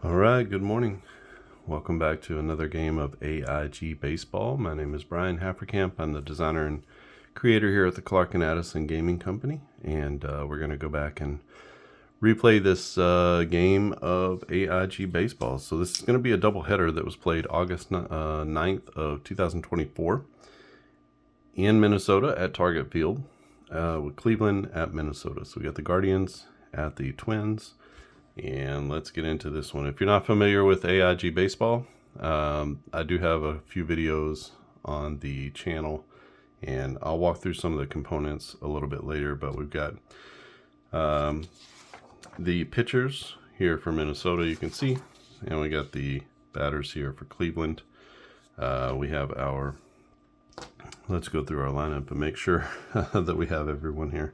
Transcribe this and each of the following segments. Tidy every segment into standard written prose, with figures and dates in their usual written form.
All right, good morning. Welcome back to another game of AIG Baseball. My name is Brian Hafferkamp. I'm the designer and creator here at the Clark Addison Gaming Company, and we're going to go back and replay this game of AIG Baseball. So this is going to be a doubleheader that was played August 9th of 2024 in Minnesota at Target Field with Cleveland at Minnesota. So we got the Guardians at the Twins. And let's get into this one. If you're not familiar with AIG Baseball, I do have a few videos on the channel, and I'll walk through some of the components a little bit later. But we've got the pitchers here for Minnesota, you can see, and we got the batters here for Cleveland. We have our, let's go through our lineup and make sure that we have everyone here.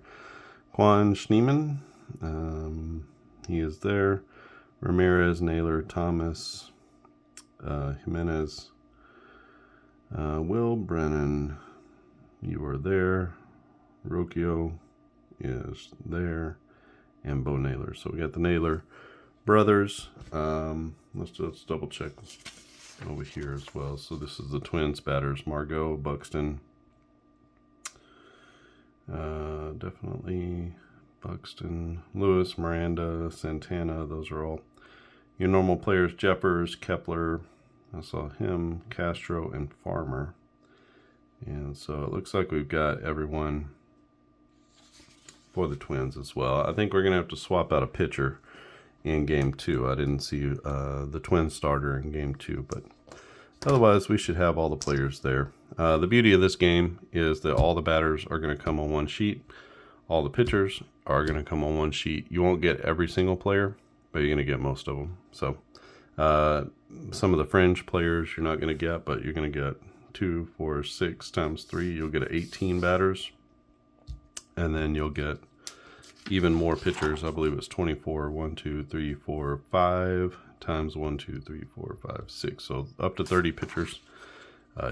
Quan Schneemann. He is there. Ramirez, Naylor, Thomas, Jimenez, Will Brennan, you are there. Rocchio is there, and Bo Naylor. So we got the Naylor brothers. Let's double check over here as well. So this is the Twins batters: Margot, Buxton, definitely. Buxton, Lewis, Miranda, Santana, those are all your normal players. Jeffers, Kepler, I saw him, Castro, and Farmer. And so it looks like we've got everyone for the Twins as well. I think we're going to have to swap out a pitcher in Game 2. I didn't see the Twins starter in Game 2, but otherwise we should have all the players there. The beauty of this game is that all the batters are going to come on one sheet. All the pitchers are going to come on one sheet. You won't get every single player, but you're going to get most of them. So some of the fringe players you're not going to get, but you're going to get 2, 4, 6 times 3. You'll get 18 batters. And then you'll get even more pitchers. I believe it's 24. 1, 2, 3, 4, 5 times 1, 2, 3, 4, 5, 6. So up to 30 pitchers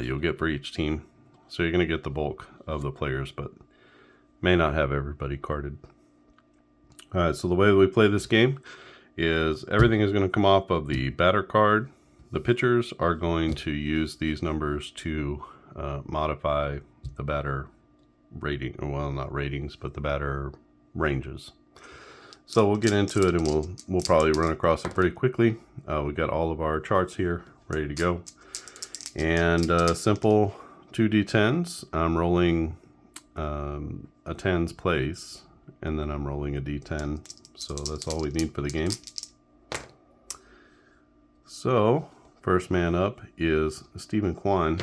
you'll get for each team. So you're going to get the bulk of the players, but may not have everybody carded. All right, so the way we play this game is everything is going to come off of the batter card. The pitchers are going to use these numbers to modify the batter rating. Well, not ratings, but the batter ranges. So we'll get into it, and we'll probably run across it pretty quickly. We've got all of our charts here ready to go. And simple 2d10s. I'm rolling a 10's place, and then I'm rolling a d10, so that's all we need for the game. So first man up is Stephen Kwan,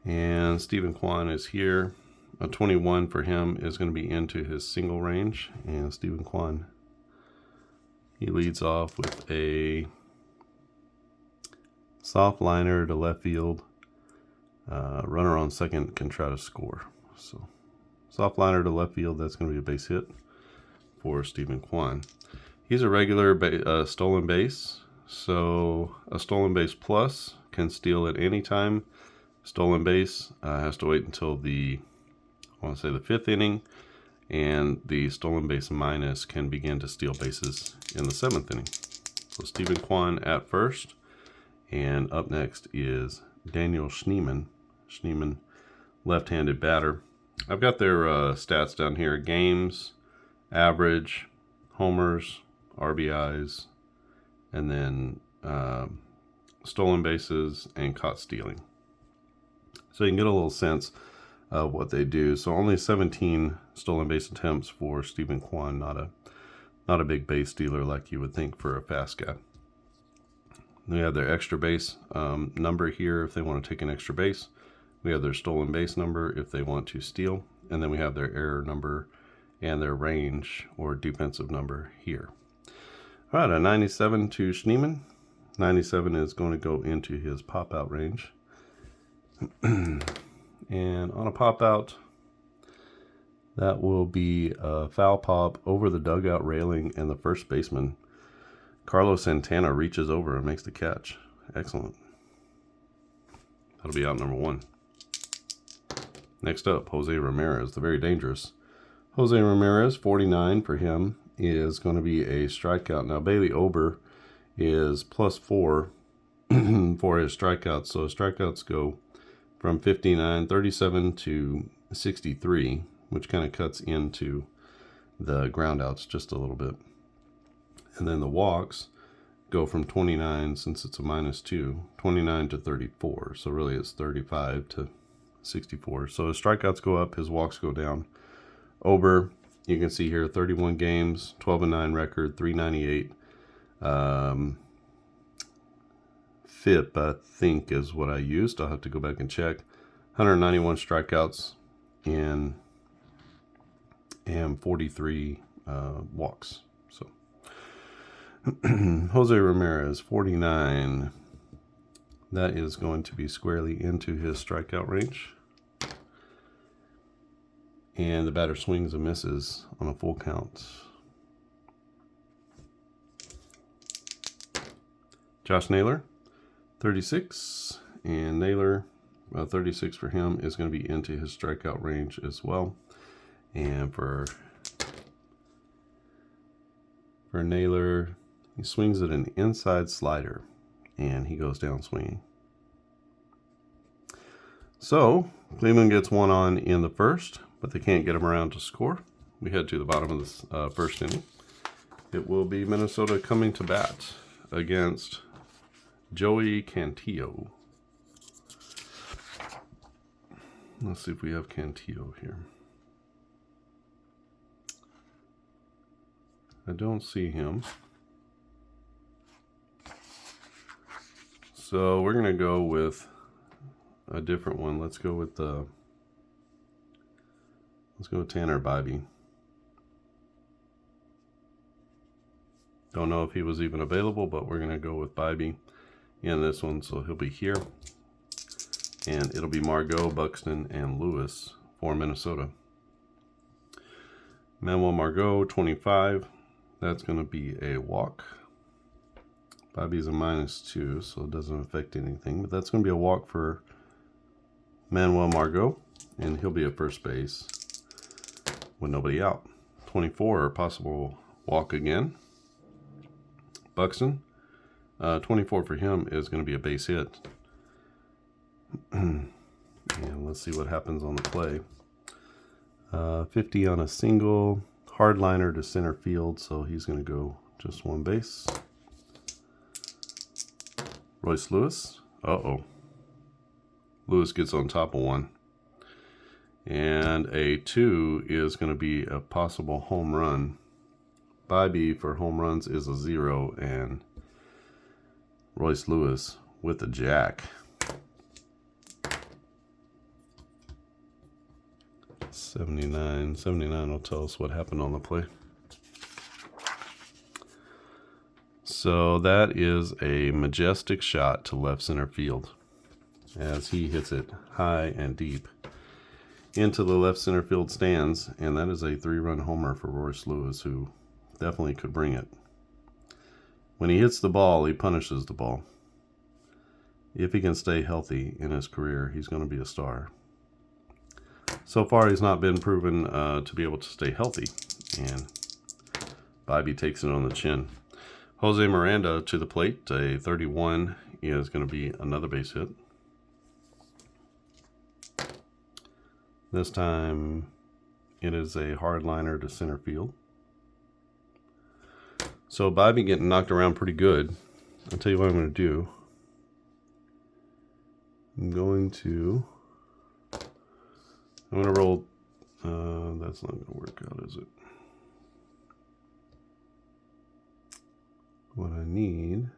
and Stephen Kwan is here. A 21 for him is going to be into his single range, and Stephen Kwan, he leads off with a soft liner to left field. Runner on second can try to score. So soft liner to left field, that's going to be a base hit for Stephen Kwan. He's a regular stolen base. So a stolen base plus can steal at any time. Stolen base has to wait until the 5th inning. And the stolen base minus can begin to steal bases in the 7th inning. So Stephen Kwan at first. And up next is Daniel Schneemann. Schneemann, left-handed batter. I've got their stats down here: games, average, homers, RBIs, and then stolen bases and caught stealing. So you can get a little sense of what they do. So only 17 stolen base attempts for Stephen Kwan. Not a big base stealer like you would think for a fast guy. We have their extra base number here if they want to take an extra base. We have their stolen base number if they want to steal. And then we have their error number and their range or defensive number here. All right, a 97 to Schneemann. 97 is going to go into his pop-out range. And on a pop-out, that will be a foul pop over the dugout railing, and the first baseman, Carlos Santana, reaches over and makes the catch. Excellent. That'll be out number 1. Next up, Jose Ramirez, the very dangerous Jose Ramirez, 49 for him is going to be a strikeout. Now, Bailey Ober is +4 for his strikeouts. So his strikeouts go from 37 to 63, which kind of cuts into the groundouts just a little bit. And then the walks go from 29, since it's a -2, 29 to 34. So really it's 35 to 64. So his strikeouts go up, his walks go down. Ober, you can see here, 31 games, 12-9 record, 398. FIP, I think, is what I used. I'll have to go back and check. 191 strikeouts and 43 walks. So Jose Ramirez, 49. That is going to be squarely into his strikeout range. And the batter swings and misses on a full count. Josh Naylor, 36. And Naylor, 36 for him is going to be into his strikeout range as well. And for Naylor, he swings at an inside slider, and he goes down swinging. So Cleveland gets one on in the first, but they can't get him around to score. We head to the bottom of this first inning. It will be Minnesota coming to bat against Joey Cantillo. Let's see if we have Cantillo here. I don't see him. So we're going to go with a different one. Let's go with Tanner Bibee. Don't know if he was even available, but we're going to go with Bibee in this one, so he'll be here. And it'll be Margot, Buxton, and Lewis for Minnesota. Manuel Margot, 25. That's going to be a walk. Bibee's a -2, so it doesn't affect anything. But that's going to be a walk for Manuel Margot, and he'll be at first base with nobody out. 24, possible walk again. Buxton, 24 for him is going to be a base hit. And let's see what happens on the play. 50 on a single, hardliner to center field, so he's going to go just one base. Royce Lewis, Lewis gets on top of one. And a 2 is going to be a possible home run. Bibee for home runs is a 0, and Royce Lewis with a jack. 79 will tell us what happened on the play. So that is a majestic shot to left center field as he hits it high and deep into the left center field stands, and that is a 3-run homer for Royce Lewis, who definitely could bring it. When he hits the ball, he punishes the ball. If he can stay healthy in his career, he's going to be a star. So far, he's not been proven to be able to stay healthy, and Bibee takes it on the chin. Jose Miranda to the plate, a 31, is going to be another base hit. This time, it is a hardliner to center field. So Bibee getting knocked around pretty good. I'll tell you what I'm going to do. I'm going to roll. That's not going to work out, is it? What I need,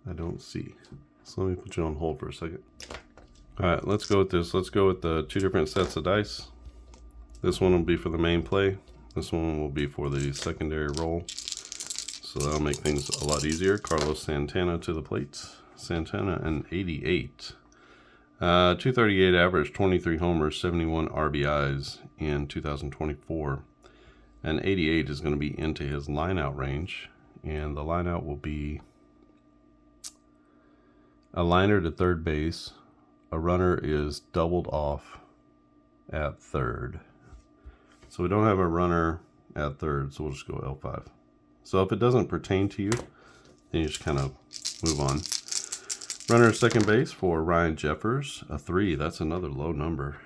I don't see. So let me put you on hold for a second. All right, let's go with this. Let's go with the 2 different sets of dice. This one will be for the main play. This one will be for the secondary roll. So that'll make things a lot easier. Carlos Santana to the plate. Santana, an 88. 238 average, 23 homers, 71 RBIs in 2024. And 88 is going to be into his lineout range. And the lineout will be a liner to third base. A runner is doubled off at third. So we don't have a runner at third, so we'll just go L5. So if it doesn't pertain to you, then you just kind of move on. Runner at second base for Ryan Jeffers, a 3. That's another low number.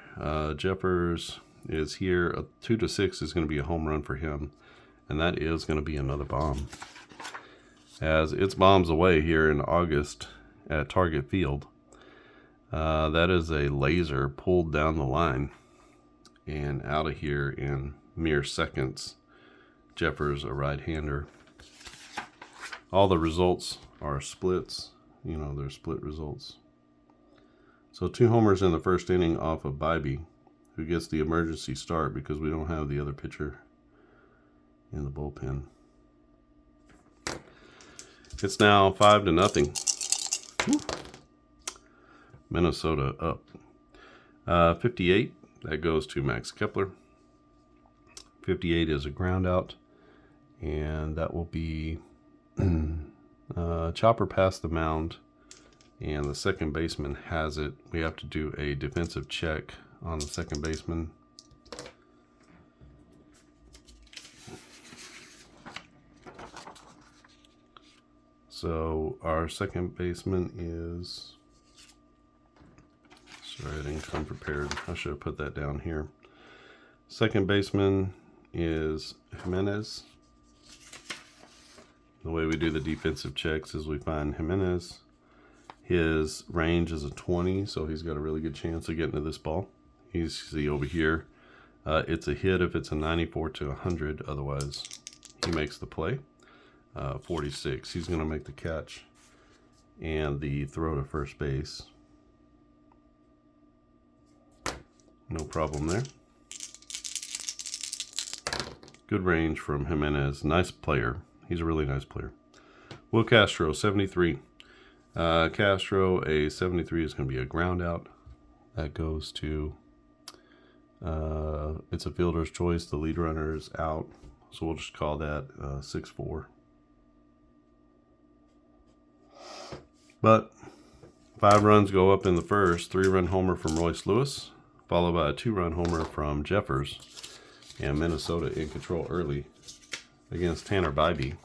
Jeffers is here. A 2 to 6 is going to be a home run for him, and that is going to be another bomb. As it's bombs away here in August at Target Field. That is a laser pulled down the line and out of here in mere seconds. Jeffers, a right-hander. All the results are splits. You know, they're split results. So 2 homers in the first inning off of Bybee, who gets the emergency start because we don't have the other pitcher in the bullpen. It's now 5-0. Whew. Minnesota up. 58, that goes to Max Kepler. 58 is a ground out, and that will be chopper past the mound, and the second baseman has it. We have to do a defensive check on the second baseman. So our second baseman is, sorry, I didn't come prepared. I should have put that down here. Second baseman is Jimenez. The way we do the defensive checks is we find Jimenez. His range is a 20, so he's got a really good chance of getting to this ball. You see over here, it's a hit if it's a 94 to 100. Otherwise, he makes the play. 46. He's going to make the catch and the throw to first base. No problem there. Good range from Jimenez. Nice player. He's a really nice player. Will Castro, 73. Castro, a 73 is going to be a ground out. That goes to, it's a fielder's choice. The lead runner is out. So we'll just call that 6-4. But 5 runs go up in the first. 3-run homer from Royce Lewis, followed by a 2-run homer from Jeffers, and Minnesota in control early against Tanner Bybee.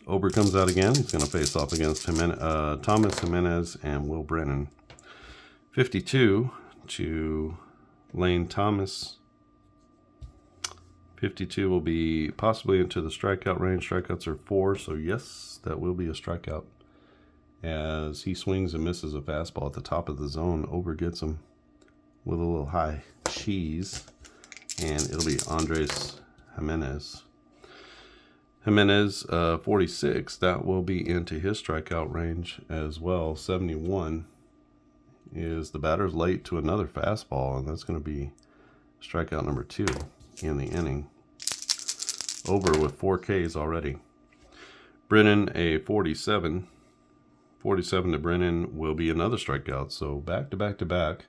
Ober comes out again. He's going to face off against Thomas Jimenez and Will Brennan. 52 to Lane Thomas. 52 will be possibly into the strikeout range. Strikeouts are 4, so yes, that will be a strikeout. As he swings and misses a fastball at the top of the zone, Ober gets him with a little high cheese, and it'll be Andres Jimenez. Jimenez, 46, that will be into his strikeout range as well. 71 is the batter's late to another fastball, and that's going to be strikeout number 2 in the inning. Ober with 4 Ks already. Brennan, a 47. 47 to Brennan will be another strikeout. So back to back to back.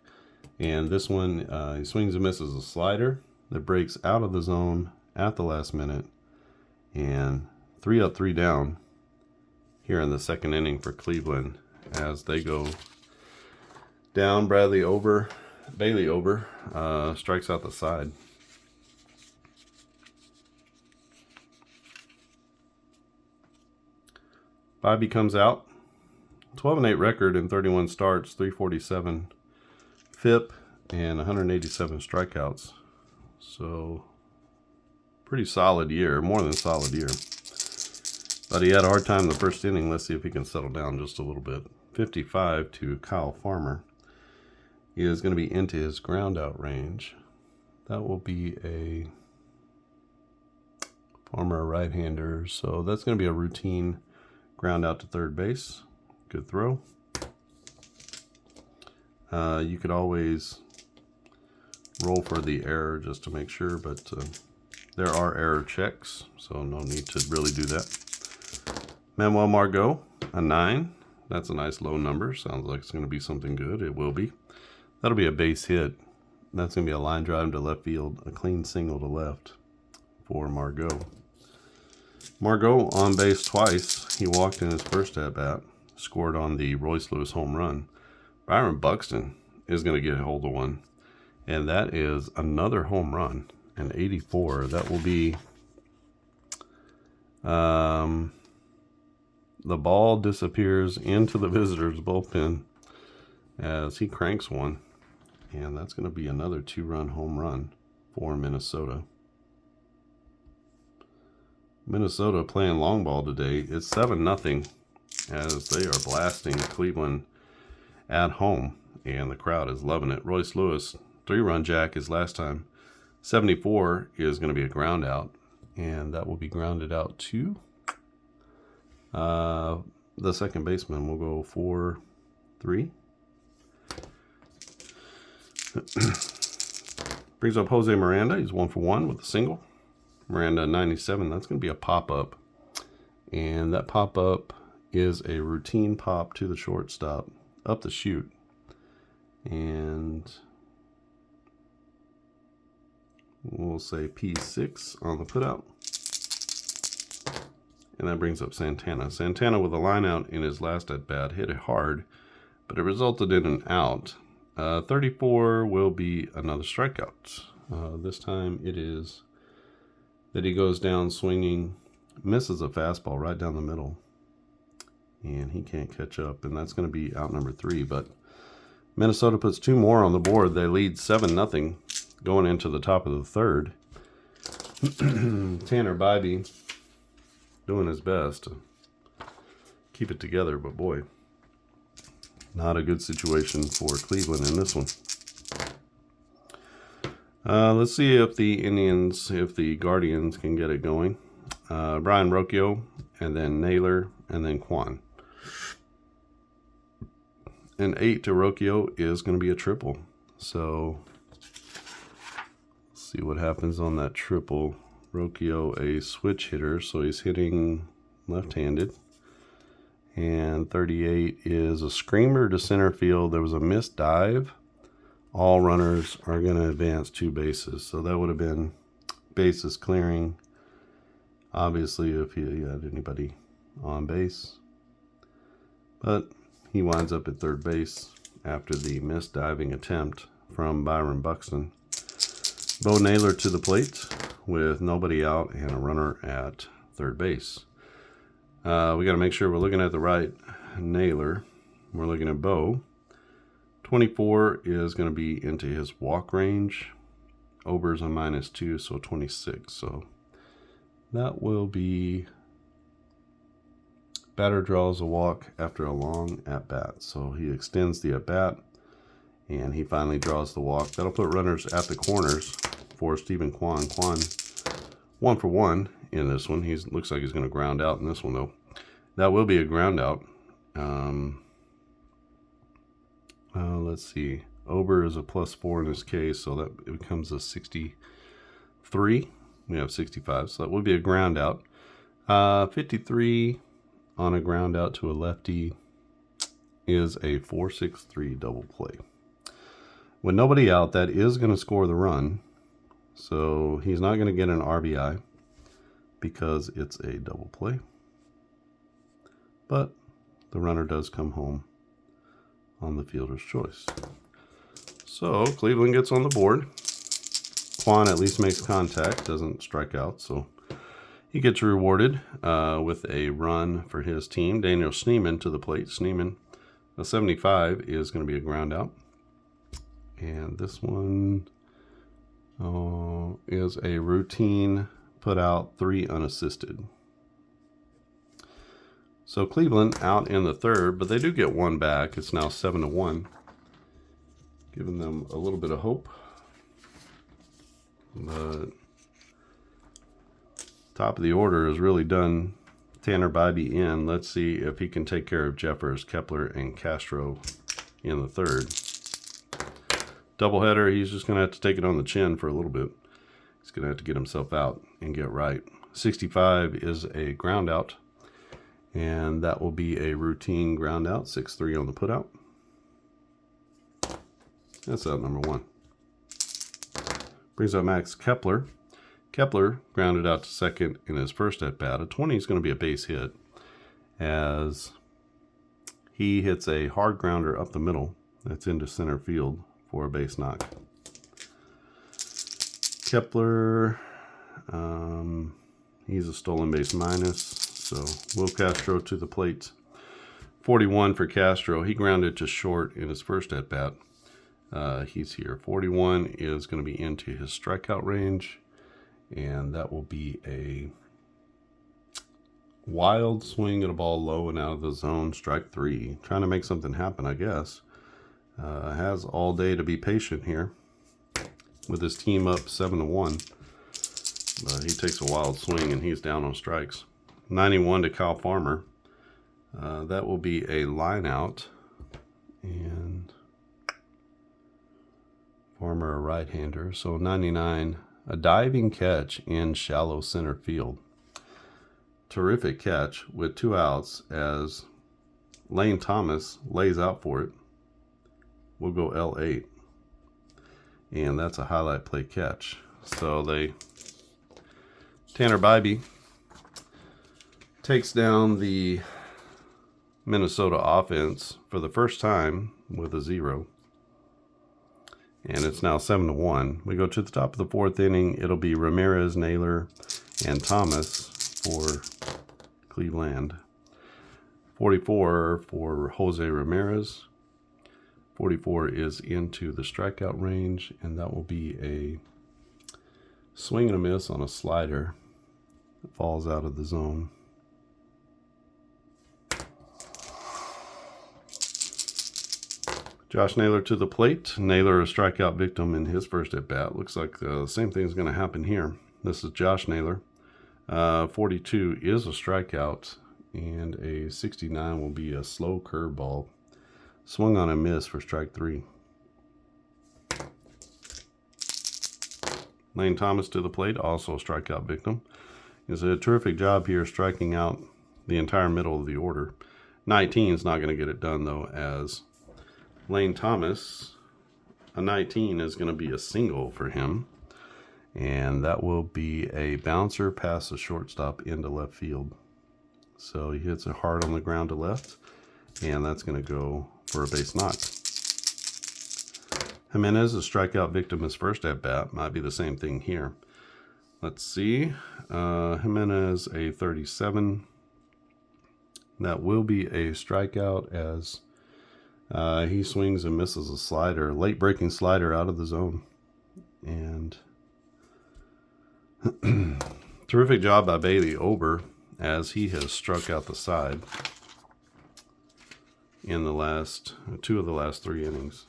And this one, he swings and misses a slider that breaks out of the zone at the last minute. And 3 up, 3 down here in the second inning for Cleveland as they go down. Bailey Ober strikes out the side. Bybee comes out. 12-8 record in 31 starts, 347 FIP, and 187 strikeouts. So, pretty solid year, more than solid year. But he had a hard time in the first inning. Let's see if he can settle down just a little bit. 55 to Kyle Farmer. He is going to be into his ground out range. That will be a Farmer right-hander. So that's going to be a routine ground out to third base. Good throw. You could always roll for the error just to make sure, but there are error checks, so no need to really do that. Manuel Margot, a 9. That's a nice low number. Sounds like it's going to be something good. It will be. That'll be a base hit. That's going to be a line drive to left field, a clean single to left for Margot. Margot on base twice. He walked in his first at bat, scored on the Royce Lewis home run. Byron Buxton is going to get a hold of one. And that is another home run, an 84. That will be, the ball disappears into the visitor's bullpen as he cranks one. And that's going to be another 2-run home run for Minnesota. Minnesota playing long ball today. It's 7-0 as they are blasting Cleveland at home. And the crowd is loving it. Royce Lewis, 3-run jack his last time. 74 is going to be a ground out. And that will be grounded out to the second baseman. We'll go 4-3. Brings up Jose Miranda. He's 1 for 1 with a single. Miranda 97. That's going to be a pop-up. And that pop-up is a routine pop to the shortstop up the chute. And we'll say P6 on the putout. And that brings up Santana. Santana with a line out in his last at-bat. Hit it hard, but it resulted in an out. 34 will be another strikeout. This time it is that he goes down swinging, misses a fastball right down the middle. And he can't catch up, and that's going to be out number 3. But Minnesota puts 2 more on the board. They lead 7-0 going into the top of the third. Tanner Bybee doing his best to keep it together, but boy, not a good situation for Cleveland in this one. Let's see if the Guardians can get it going. Brian Rocchio, and then Naylor, and then Kwan. An 8 to Rocchio is going to be a triple. So, let's see what happens on that triple. Rocchio, a switch hitter, so he's hitting left-handed. And 38 is a screamer to center field. There was a missed dive. All runners are going to advance 2 bases. So that would have been bases clearing. Obviously, if he had anybody on base. But he winds up at third base after the missed diving attempt from Byron Buxton. Bo Naylor to the plate with nobody out and a runner at third base. We got to make sure we're looking at the right Naylor. We're looking at Bo. 24 is going to be into his walk range. Ober's a -2, so 26. So that will be batter draws a walk after a long at-bat. So he extends the at-bat, and he finally draws the walk. That'll put runners at the corners for Stephen Kwan. Kwan 1 for 1 in this one. He looks like he's going to ground out in this one, though. That will be a ground out. Let's see. Ober is a +4 in this case, so that it becomes a 63. We have 65, so that would be a ground out. 53 on a ground out to a lefty is a 4-6-3 double play. With nobody out, that is going to score the run. So he's not going to get an RBI because it's a double play. But the runner does come home on the fielder's choice. So Cleveland gets on the board. Kwan at least makes contact, doesn't strike out, so he gets rewarded with a run for his team. Daniel Schneemann to the plate. Schneemann, a 75 is going to be a ground out. And this one is a routine put out, 3 unassisted. So Cleveland out in the third, but they do get 1 back. It's now 7-1, giving them a little bit of hope. But top of the order is really done. Tanner Bybee in. Let's see if he can take care of Jeffers, Kepler, and Castro in the third. Doubleheader, he's just going to have to take it on the chin for a little bit. He's going to have to get himself out and get right. 65 is a ground out, and that will be a routine ground out, 6-3 on the putout. That's out number 1. Brings up Max Kepler. Kepler grounded out to second in his first at-bat. A 20 is going to be a base hit as he hits a hard grounder up the middle. That's into center field for a base knock. Kepler, he's a stolen base minus, so Will Castro to the plate. 41 for Castro. He grounded to short in his first at-bat. He's here. 41 is going to be into his strikeout range, and that will be a wild swing at a ball low and out of the zone, strike 3. Trying to make something happen, I guess. Has all day to be patient here with his team up 7-1. But he takes a wild swing and he's down on strikes. 91 to Kyle Farmer. That will be a line out. And Farmer a right-hander. So 99, a diving catch in shallow center field. Terrific catch with 2 outs as Lane Thomas lays out for it. We'll go L8. And that's a highlight play catch. So Tanner Bybee takes down the Minnesota offense for the first time with a 0. And it's now 7-1. We go to the top of the 4th inning. It'll be Ramirez, Naylor, and Thomas for Cleveland. 44 for Jose Ramirez. 44 is into the strikeout range, and that will be a swing and a miss on a slider that falls out of the zone. Josh Naylor to the plate. Naylor, a strikeout victim in his first at-bat. Looks like the same thing is going to happen here. This is Josh Naylor. 42 is a strikeout, and a 69 will be a slow curveball. Swung on a miss for strike 3. Lane Thomas to the plate, also a strikeout victim. He's a terrific job here striking out the entire middle of the order. 19 is not going to get it done, though, as Lane Thomas, a 19 is going to be a single for him. And that will be a bouncer past the shortstop into left field. So he hits it hard on the ground to left, and that's going to go for a base knock. Jimenez, a strikeout victim his first at-bat. Might be the same thing here. Let's see. Jimenez, a 37. That will be a strikeout as he swings and misses a slider. Late breaking slider out of the zone. And terrific job by Bailey Ober as he has struck out the side in the last 2 of the last 3 innings.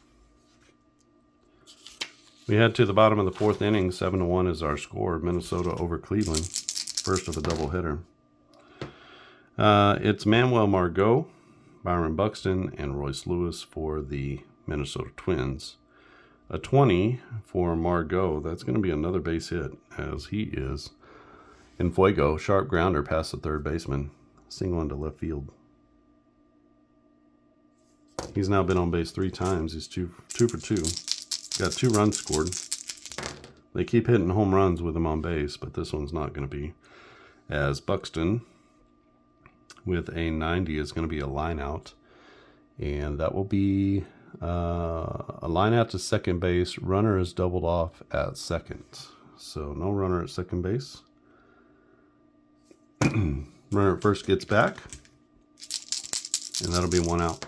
We head to the bottom of the 4th inning. 7-1 is our score. Minnesota over Cleveland. First of a doubleheader. It's Manuel Margot, Byron Buxton, and Royce Lewis for the Minnesota Twins. A 20 for Margot. That's going to be another base hit as he is in fuego. Sharp grounder past the third baseman. Single into left field. He's now been on base 3 times. He's two for 2. Got 2 runs scored. They keep hitting home runs with him on base, but this one's not going to be. As Buxton with a 90 is going to be a line out. And that will be a line out to second base. Runner is doubled off at second. So no runner at second base. Runner at first gets back. And that'll be 1 out.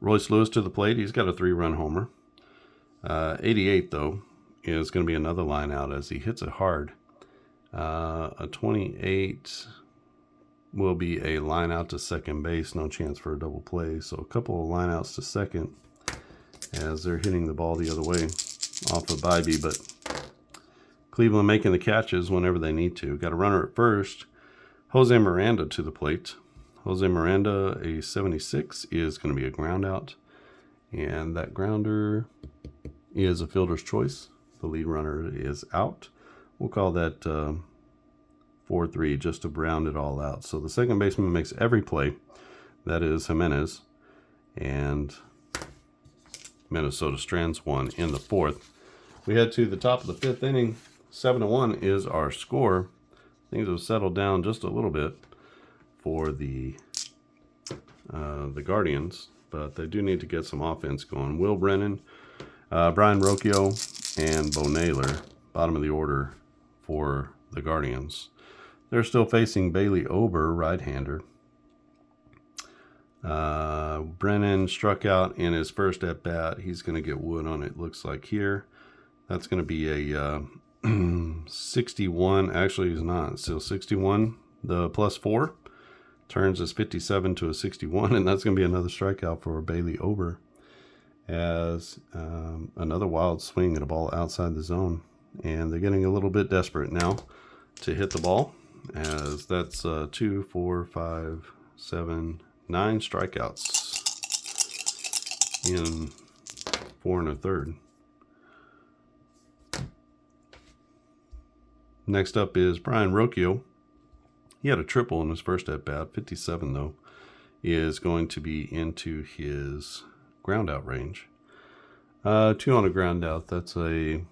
Royce Lewis to the plate. He's got a 3-run homer. 88, though, is going to be another line out as he hits it hard. A 28 will be a line out to second base. No chance for a double play. So a couple of line outs to second as they're hitting the ball the other way off of Bybee. But Cleveland making the catches whenever they need to. Got a runner at first. Jose Miranda to the plate. Jose Miranda, a 76, is going to be a ground out. And that grounder is a fielder's choice. The lead runner is out. We'll call that 4-3 just to round it all out. So the second baseman makes every play. That is Jimenez. And Minnesota strands 1 in the 4th. We head to the top of the 5th inning. 7-1 is our score. Things have settled down just a little bit for the Guardians, but they do need to get some offense going. Will Brennan, Brian Rocchio, and Bo Naylor, bottom of the order for the Guardians. They're still facing Bailey Ober, right-hander. Brennan struck out in his first at-bat. He's going to get wood on it, looks like here. That's going to be a 61. Actually, he's not. Still 61. The +4 turns his 57 to a 61, and that's going to be another strikeout for Bailey Ober, as another wild swing at a ball outside the zone. And they're getting a little bit desperate now to hit the ball, as that's 2, 4, 5, 7, 9 strikeouts in 4 1/3. Next up is Brian Rocchio. He had a triple in his first at-bat. 57, though, is going to be into his ground-out range. 2 on a ground-out. That's a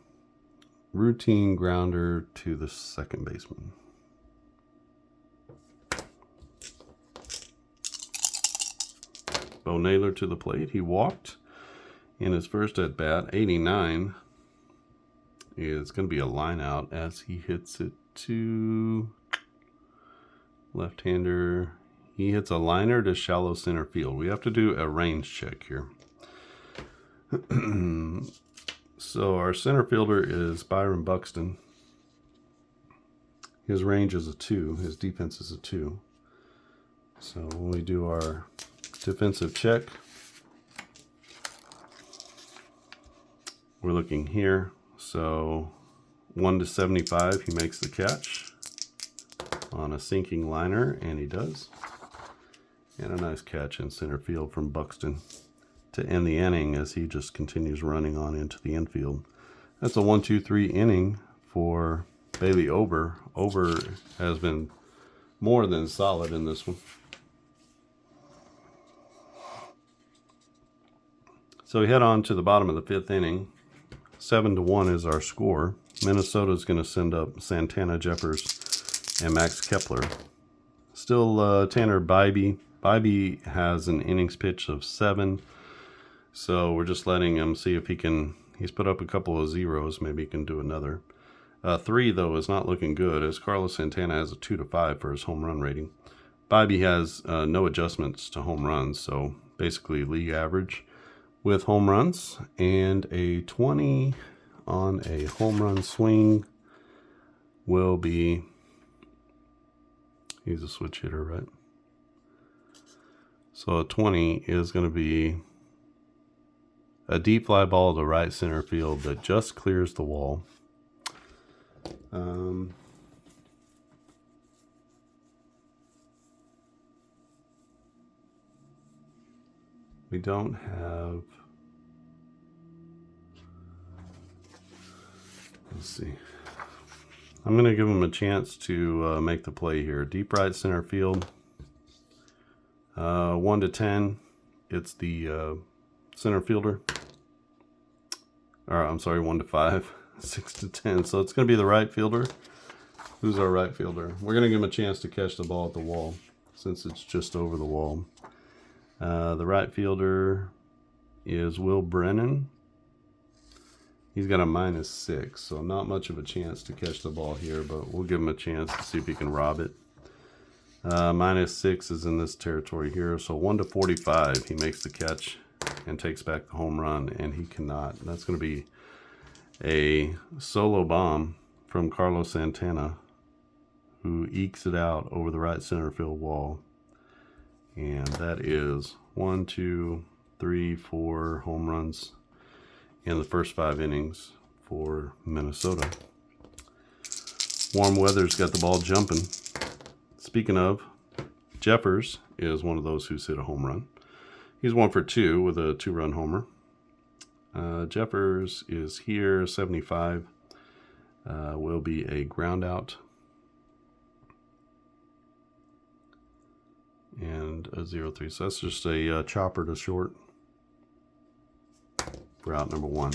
routine grounder to the second baseman. Bo Naylor to the plate. He walked in his first at-bat. 89 is going to be a line out as he hits it to left-hander. He hits a liner to shallow center field. We have to do a range check here. So our center fielder is Byron Buxton. His range is a 2. His defense is a 2. So when we do our defensive check, we're looking here. So 1 to 75, he makes the catch on a sinking liner, and he does. And a nice catch in center field from Buxton to end the inning, as he just continues running on into the infield. That's a 1-2-3 inning for Bailey Ober. Ober has been more than solid in this one. So we head on to the bottom of the 5th inning. 7-1 is our score. Minnesota's going to send up Santana, Jeffers, and Max Kepler. Still Tanner Bybee. Bybee has an innings pitch of 7. So we're just letting him see if he can. He's put up a couple of zeros. Maybe he can do another. 3, though, is not looking good, as Carlos Santana has a 2 to 5 for his home run rating. Bybee has no adjustments to home runs, so basically league average with home runs, and a 20 on a home run swing will be, he's a switch hitter, right? So a 20 is going to be a deep fly ball to right center field that just clears the wall. We don't have, let's see. I'm going to give him a chance to make the play here. Deep right center field. 1 to 10. It's the center fielder. Or I'm sorry, 1 to 5. 6 to 10. So it's going to be the right fielder. Who's our right fielder? We're going to give him a chance to catch the ball at the wall, since it's just over the wall. The right fielder is Will Brennan. He's got a -6, so not much of a chance to catch the ball here, but we'll give him a chance to see if he can rob it. -6 is in this territory here, so 1 to 45, he makes the catch and takes back the home run, and he cannot. That's going to be a solo bomb from Carlos Santana, who ekes it out over the right center field wall. And that is 1, 2, 3, 4 home runs in the first 5 innings for Minnesota. Warm weather's got the ball jumping. Speaking of, Jeffers is one of those who's hit a home run. He's 1 for 2 with a 2-run homer. Jeffers is here, 75. Will be a ground out. And a 0-3. So that's just a chopper to short for out number 1.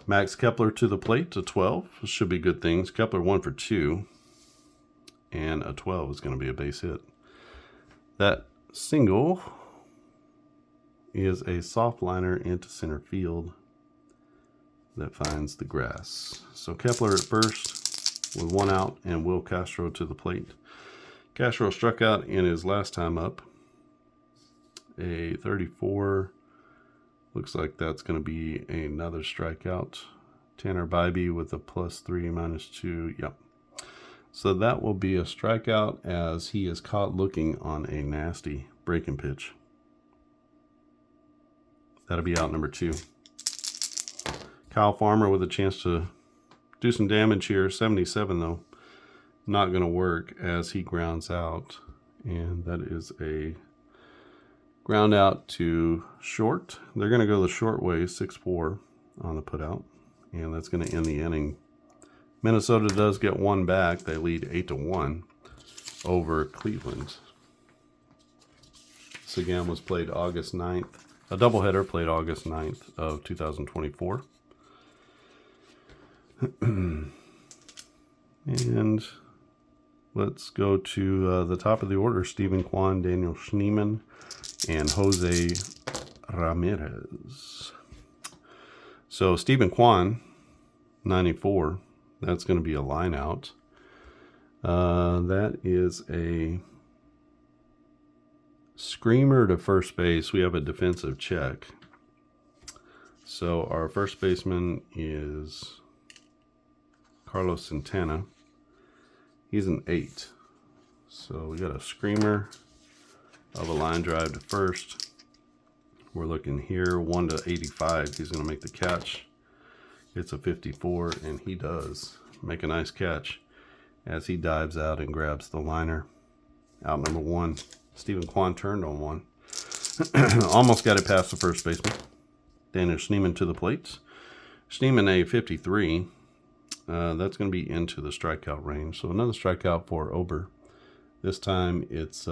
Max Kepler to the plate to 12. This should be good things. Kepler 1 for 2. And a 12 is going to be a base hit. That single is a soft liner into center field that finds the grass. So Kepler at first with 1 out and Will Castro to the plate. Castro struck out in his last time up. A 34. Looks like that's going to be another strikeout. Tanner Bybee with a +3, -2. Yep. So that will be a strikeout as he is caught looking on a nasty breaking pitch. That'll be out number 2. Kyle Farmer with a chance to do some damage here. 77 though. Not going to work as he grounds out. And that is a ground out to short. They're going to go the short way, 6-4 on the putout. And that's going to end the inning. Minnesota does get 1 back. They lead 8-1 over Cleveland. This again was played August 9th. A doubleheader played August 9th of 2024. And let's go to the top of the order. Stephen Kwan, Daniel Schneemann, and Jose Ramirez. So Stephen Kwan, 94. That's going to be a line out. That is a screamer to first base. We have a defensive check. So our first baseman is Carlos Santana. He's an 8. So we got a screamer of a line drive to first. We're looking here, 1-85. He's going to make the catch. It's a 54, and he does make a nice catch as he dives out and grabs the liner. Out number 1. Stephen Kwan turned on 1. Almost got it past the first baseman. Daniel Schneemann to the plate. Schneemann a 53. That's going to be into the strikeout range. So another strikeout for Ober. This time it's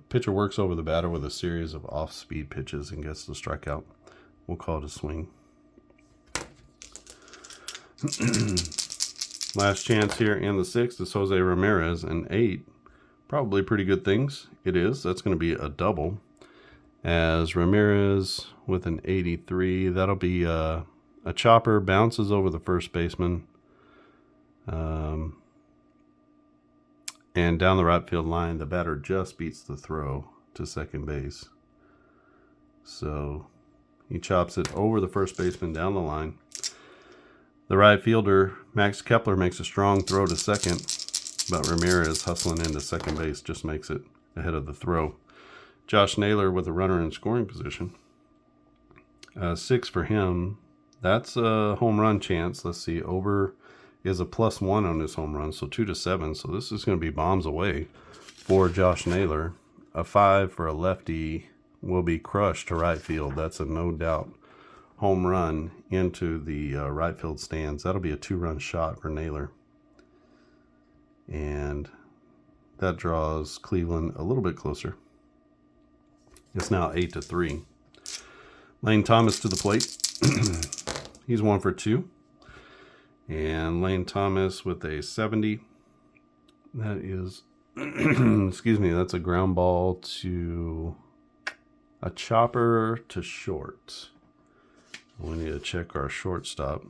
pitcher works over the batter with a series of off-speed pitches and gets the strikeout. We'll call it a swing. Last chance here in the 6th is Jose Ramirez, an 8. Probably pretty good things. It is. That's going to be a double. As Ramirez with an 83. That'll be a chopper, bounces over the first baseman. And down the right field line, the batter just beats the throw to second base. So he chops it over the first baseman down the line. The right fielder, Max Kepler, makes a strong throw to second, but Ramirez hustling into second base just makes it ahead of the throw. Josh Naylor with a runner in scoring position. 6 for him. That's a home run chance. Let's see. Ober is a +1 on his home run, so 2-7. So this is going to be bombs away for Josh Naylor. A 5 for a lefty will be crushed to right field. That's a no doubt home run into the right field stands. That'll be a 2-run shot for Naylor. And that draws Cleveland a little bit closer. It's now 8-3. Lane Thomas to the plate. He's 1 for 2. And Lane Thomas with a 70. That is, excuse me, that's a ground ball to a chopper to short. We need to check our shortstop.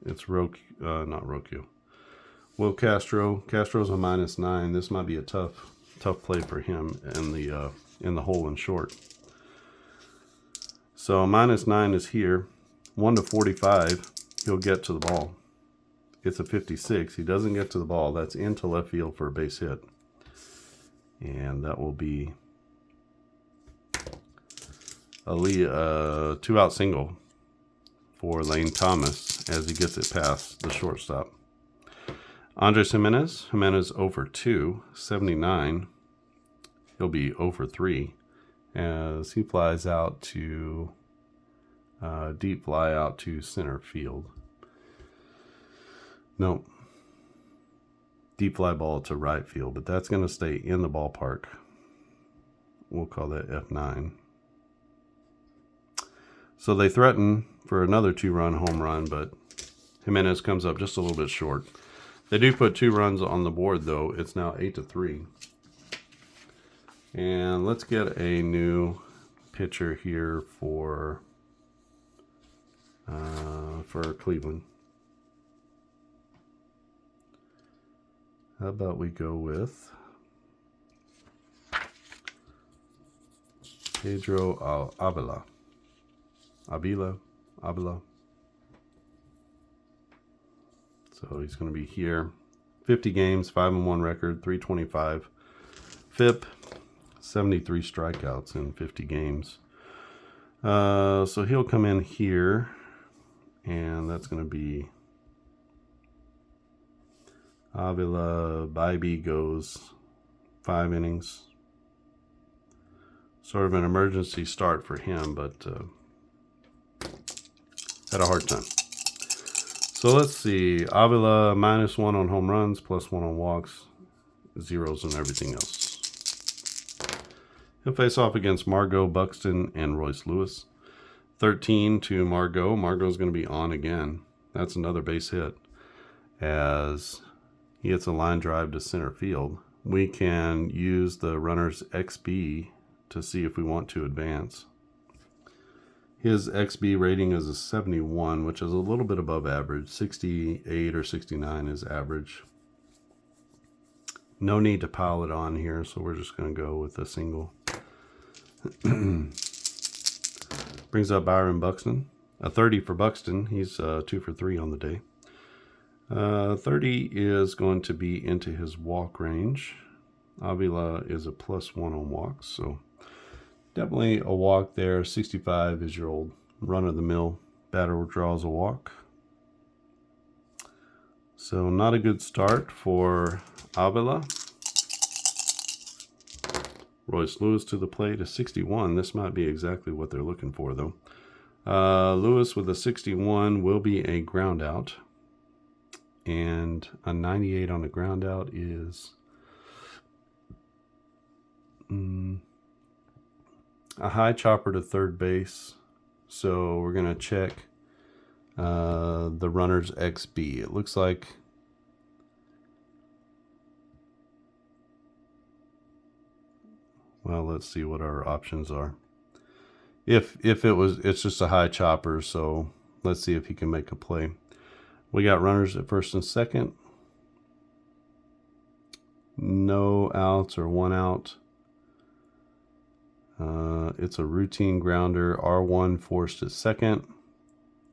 It's not Rokio. Will Castro. Castro's a -9. This might be a tough play for him in the hole and short. So -9 is here. 1-45. He'll get to the ball. It's a 56. He doesn't get to the ball. That's into left field for a base hit. And that will be a 2-out single for Lane Thomas as he gets it past the shortstop. Andres Jimenez 0 for 2, 79. He'll be 0 for 3 as he flies out to deep fly out to center field. No, deep fly ball to right field, but that's going to stay in the ballpark. We'll call that F9. So they threaten for another 2-run home run, but Jimenez comes up just a little bit short. They do put 2 runs on the board, though. It's now 8-3. And let's get a new pitcher here for Cleveland. How about we go with Pedro Avila. So he's going to be here. 50 games, 5-1 record, 325 FIP, 73 strikeouts in 50 games. So he'll come in here, and that's going to be Avila. Bybee goes 5 innings. Sort of an emergency start for him, but had a hard time. So let's see. Avila -1 on home runs, +1 on walks, zeros on everything else. He'll face off against Margot, Buxton, and Royce Lewis. 13 to Margot. Margot's going to be on again. That's another base hit, as he hits a line drive to center field. We can use the runner's XB to see if we want to advance. His XB rating is a 71, which is a little bit above average. 68 or 69 is average. No need to pile it on here, so we're just going to go with a single. Brings up Byron Buxton. A 30 for Buxton. He's 2 for 3 on the day. 30 is going to be into his walk range. Avila is a +1 on walks, so definitely a walk there. 65 is your old run-of-the-mill batter draws a walk. So not a good start for Avila. Royce Lewis to the plate, a 61. This might be exactly what they're looking for, though. Lewis with a 61 will be a ground out. And a 98 on the ground out is a high chopper to third base. So we're going to check the runner's XB. It looks like well, let's see what our options are. If it's just a high chopper, so let's see if he can make a play. We got runners at first and second. No outs or 1 out. It's a routine grounder. R1 forced at second.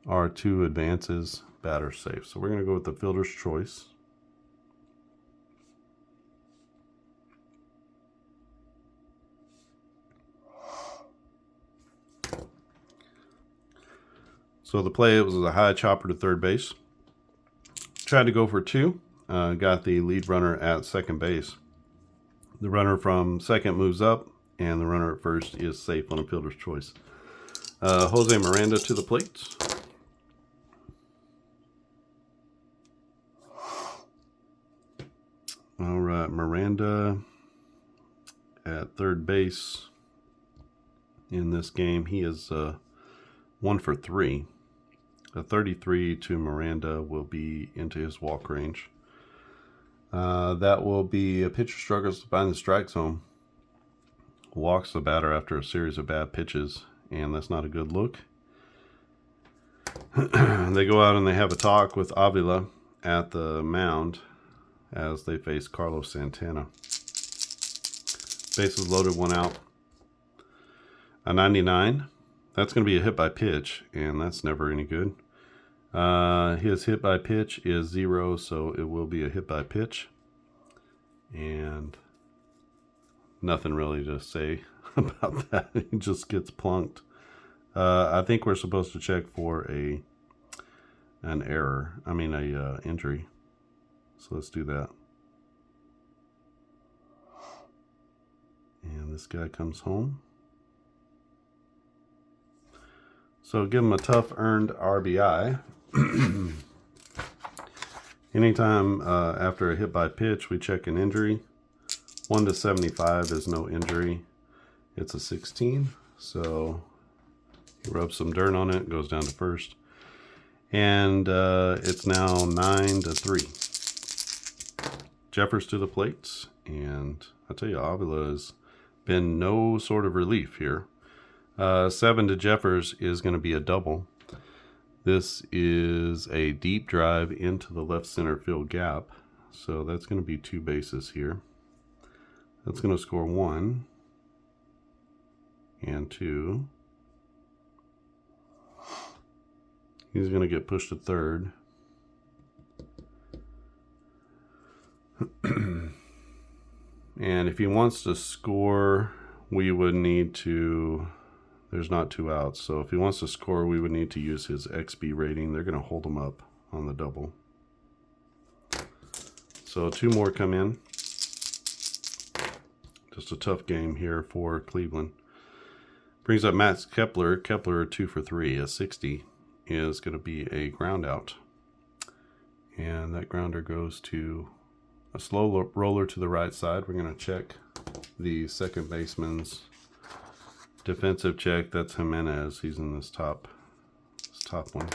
R2 advances. Batter safe. So we're going to go with the fielder's choice. So the play, it was a high chopper to third base. Tried to go for 2. Got the lead runner at second base. The runner from second moves up, and the runner at first is safe on a fielder's choice. Jose Miranda to the plate. All right, Miranda at third base in this game. He is 1 for 3. A 33 to Miranda will be into his walk range. That will be a pitcher struggles to find the strike zone. Walks the batter after a series of bad pitches, and that's not a good look. They go out and they have a talk with Avila at the mound as they face Carlos Santana. Bases loaded, 1 out. A 99. That's going to be a hit by pitch, and that's never any good. His hit by pitch is 0, so it will be a hit by pitch. And nothing really to say about that. He just gets plunked. I think we're supposed to check for an error. I mean, a injury. So let's do that. And this guy comes home. So give him a tough earned RBI. Anytime after a hit by pitch, we check an injury. 1 to 75 is no injury. It's a 16. So he rubs some dirt on it, goes down to first. And it's now 9 to 3. Jeffers to the plate. And I tell you, Avila has been no sort of relief here. 7 to Jeffers is going to be a double. This is a deep drive into the left center field gap. So that's going to be 2 bases here. That's going to score 1 and 2. He's going to get pushed to third. And if he wants to score, we would need to, there's not 2 outs. So if he wants to score, we would need to use his XP rating. They're going to hold him up on the double. So 2 more come in. Just a tough game here for Cleveland. Brings up Max Kepler. Kepler 2 for 3. A 60 is going to be a ground out. And that grounder goes to a slow roller to the right side. We're going to check the second baseman's defensive check. That's Jimenez. He's in this top one.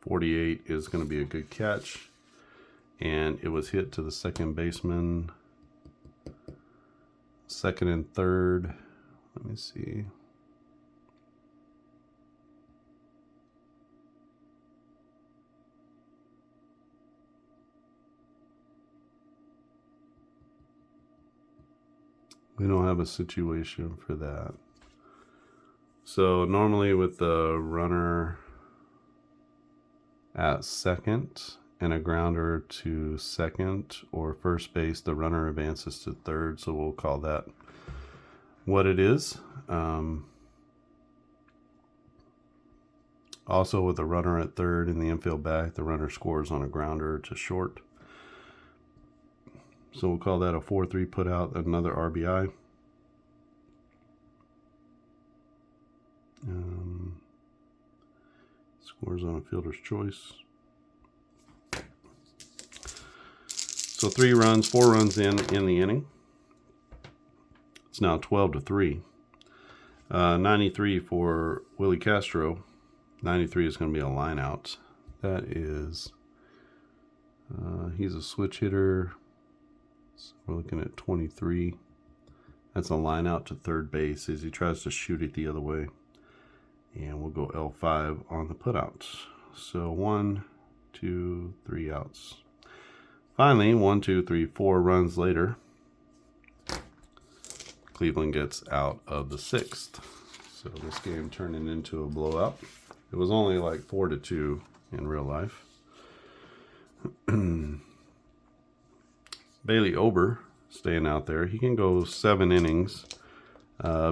48 is going to be a good catch. And it was hit to the second baseman. Second and third. Let me see. We don't have a situation for that. So normally with the runner at second and a grounder to second or first base, the runner advances to third. So we'll call that what it is. Also with the runner at third in the infield back, the runner scores on a grounder to short. So we'll call that a 4-3 put out, another RBI. Scores on a fielder's choice. So 4 runs in the inning. It's now 12 to 3. 93 for Willie Castro. 93 is going to be a line out. That is, he's a switch hitter. So we're looking at 23. That's a line out to third base as he tries to shoot it the other way. And we'll go L5 on the putout. So 1, 2, 3 outs. Finally, 1, 2, 3, 4 runs later, Cleveland gets out of the 6th. So this game turning into a blowout. It was only like 4-2 in real life. Bailey Ober staying out there. He can go 7 innings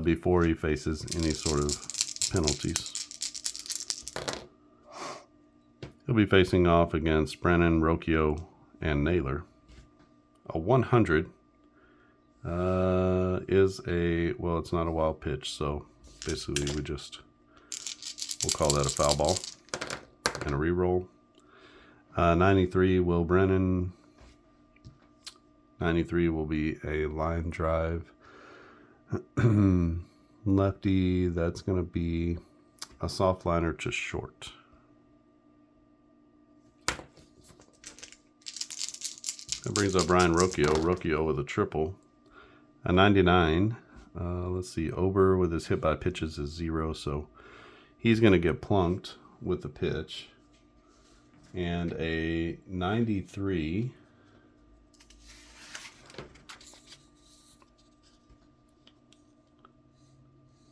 before he faces any sort of penalties. He'll be facing off against Brennan, Rocchio, and Naylor. A 100 is a, well, it's not a wild pitch, so basically we'll call that a foul ball and a reroll. 93, Will Brennan. 93 will be a line drive. Lefty, that's going to be a soft liner to short. That brings up Brian Rocchio. Rocchio with a triple. A 99. Let's see. Ober with his hit by pitches is 0, so he's going to get plunked with the pitch. And a 93.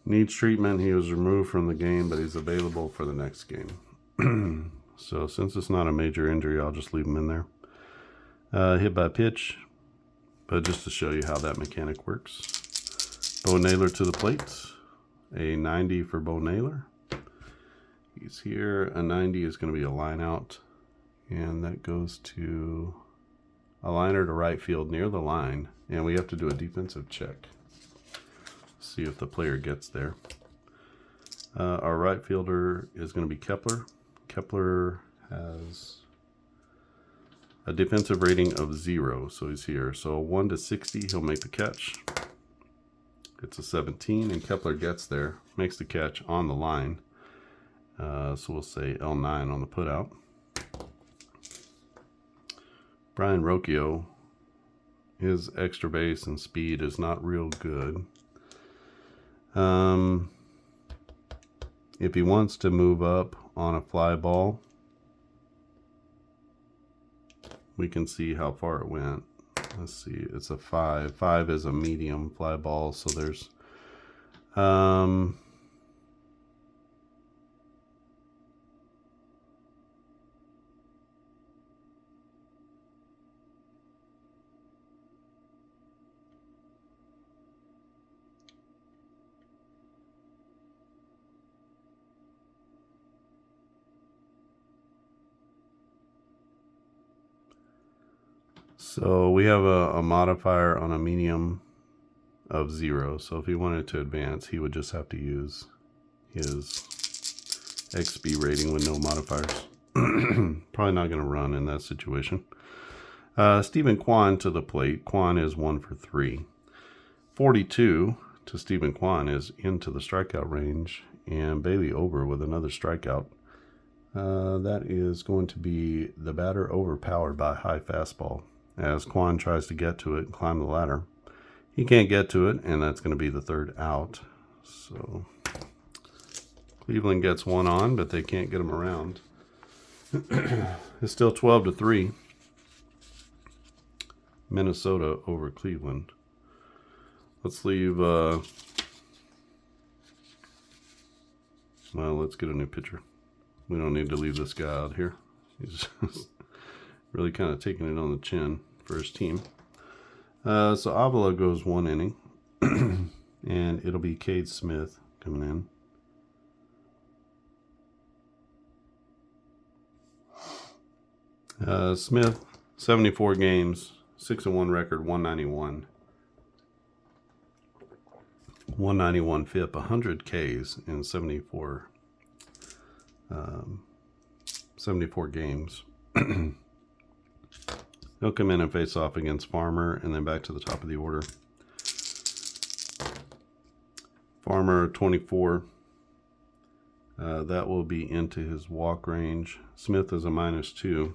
Needs treatment. He was removed from the game, but he's available for the next game. So since it's not a major injury, I'll just leave him in there. Hit by pitch, but just to show you how that mechanic works. Bo Naylor to the plate. A 90 for Bo Naylor. He's here. A 90 is going to be a line out, and that goes to a liner to right field near the line, and we have to do a defensive check. See if the player gets there. Our right fielder is going to be Kepler. Kepler has a defensive rating of 0, so he's here. So 1 to 60, he'll make the catch. It's a 17, and Kepler gets there, makes the catch on the line. So we'll say L9 on the putout. Brian Rocchio, his extra base and speed is not real good. If he wants to move up on a fly ball, we can see how far it went. Let's see, it's a 5. 5 is a medium fly ball, so there's so we have a modifier on a medium of 0. So if he wanted to advance, he would just have to use his XB rating with no modifiers. Probably not going to run in that situation. Stephen Kwan to the plate. Kwan is 1 for 3. 42 to Stephen Kwan is into the strikeout range, and Bailey over with another strikeout. That is going to be the batter overpowered by high fastball as Kwan tries to get to it and climb the ladder. He can't get to it, and that's going to be the 3rd out. So Cleveland gets 1 on, but they can't get him around. It's still 12-3. Minnesota over Cleveland. Let's leave, well, let's get a new pitcher. We don't need to leave this guy out here. He's really kind of taking it on the chin for his team. So Avila goes 1 inning, and it'll be Cade Smith coming in. Smith, 74 games, 6-1 record, 191. 191 FIP, 100 Ks in 74 games. He'll come in and face off against Farmer, and then back to the top of the order. Farmer, 24. That will be into his walk range. Smith is a -2.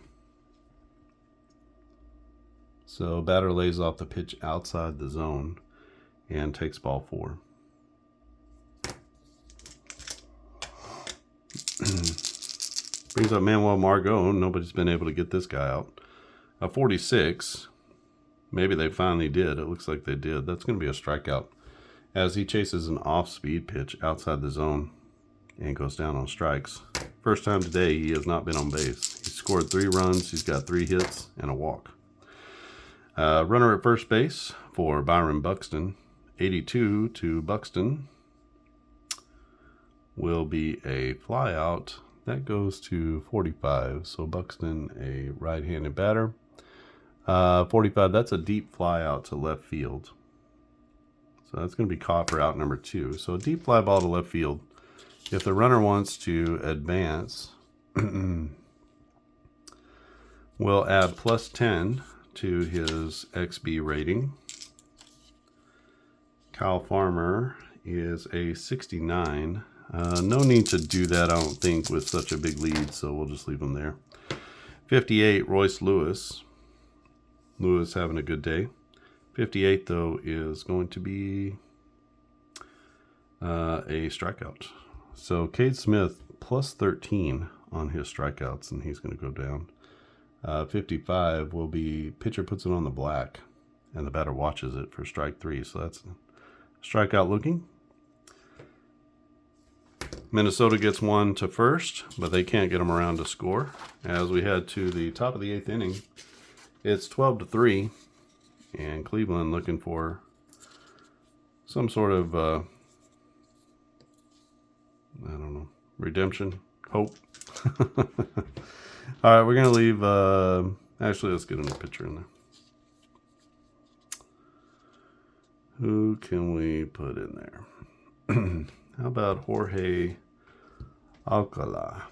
So batter lays off the pitch outside the zone and takes ball 4. Brings up Manuel Margot. Nobody's been able to get this guy out. A 46. Maybe they finally did. It looks like they did. That's going to be a strikeout as he chases an off-speed pitch outside the zone and goes down on strikes. First time today he has not been on base. He scored 3 runs. He's got 3 hits and a walk. Runner at first base for Byron Buxton. 82 to Buxton will be a flyout. That goes to 45. So Buxton, a right-handed batter. 45, that's a deep fly out to left field. So that's going to be caught for out number 2. So a deep fly ball to left field. If the runner wants to advance, we'll add +10 to his XB rating. Kyle Farmer is a 69. No need to do that, I don't think, with such a big lead, so we'll just leave him there. 58, Royce Lewis. Lewis having a good day. 58, though, is going to be a strikeout. So Cade Smith +13 on his strikeouts, and he's going to go down. 55 will be pitcher puts it on the black, and the batter watches it for strike 3. So that's a strikeout looking. Minnesota gets 1 to first, but they can't get him around to score. As we head to the top of the 8th inning, it's 12-3, and Cleveland looking for some sort of, I don't know, redemption, hope. All right, we're going to leave, actually, let's get a new pitcher in there. Who can we put in there? How about Jorge Alcala?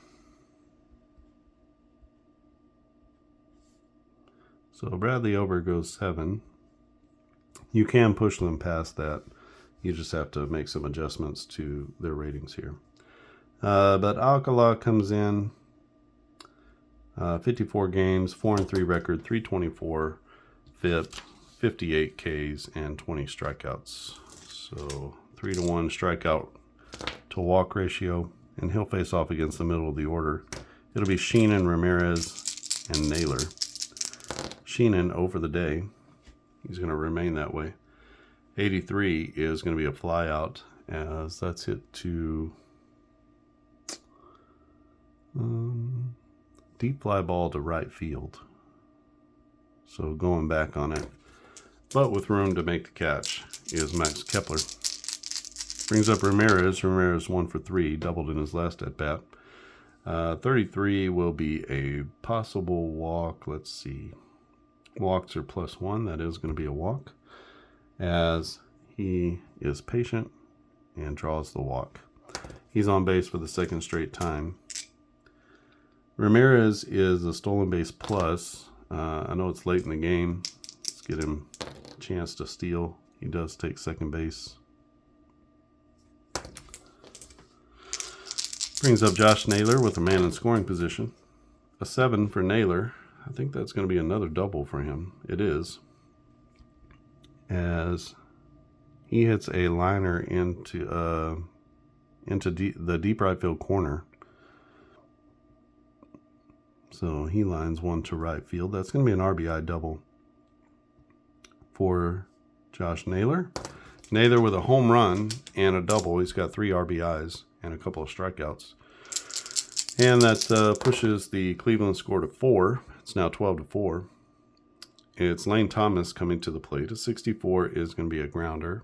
So Bradley over goes 7. You can push them past that. You just have to make some adjustments to their ratings here. But Alcala comes in, 54 games, 4-3 record, 324 FIP, 58 Ks, and 20 strikeouts. So 3-to-1 strikeout to walk ratio, and he'll face off against the middle of the order. It'll be Sheenan, Ramirez, and Naylor. Sheenan over the day. He's going to remain that way. 83 is going to be a fly out, as that's hit to deep fly ball to right field. So going back on it, but with room to make the catch, is Max Kepler. Brings up Ramirez. Ramirez 1 for 3, doubled in his last at bat. 33 will be a possible walk. Let's see. Walks are +1. That is going to be a walk, as he is patient and draws the walk. He's on base for the second straight time. Ramirez is a stolen base plus. I know it's late in the game. Let's get him a chance to steal. He does take second base. Brings up Josh Naylor with a man in scoring position. A 7 for Naylor. I think that's going to be another double for him. It is, as he hits a liner into the deep right field corner. So he lines one to right field. That's going to be an RBI double for Josh Naylor. Naylor with a home run and a double. He's got 3 RBIs and a couple of strikeouts. And that pushes the Cleveland score to 4. It's now 12-4. It's Lane Thomas coming to the plate. A 64 is going to be a grounder.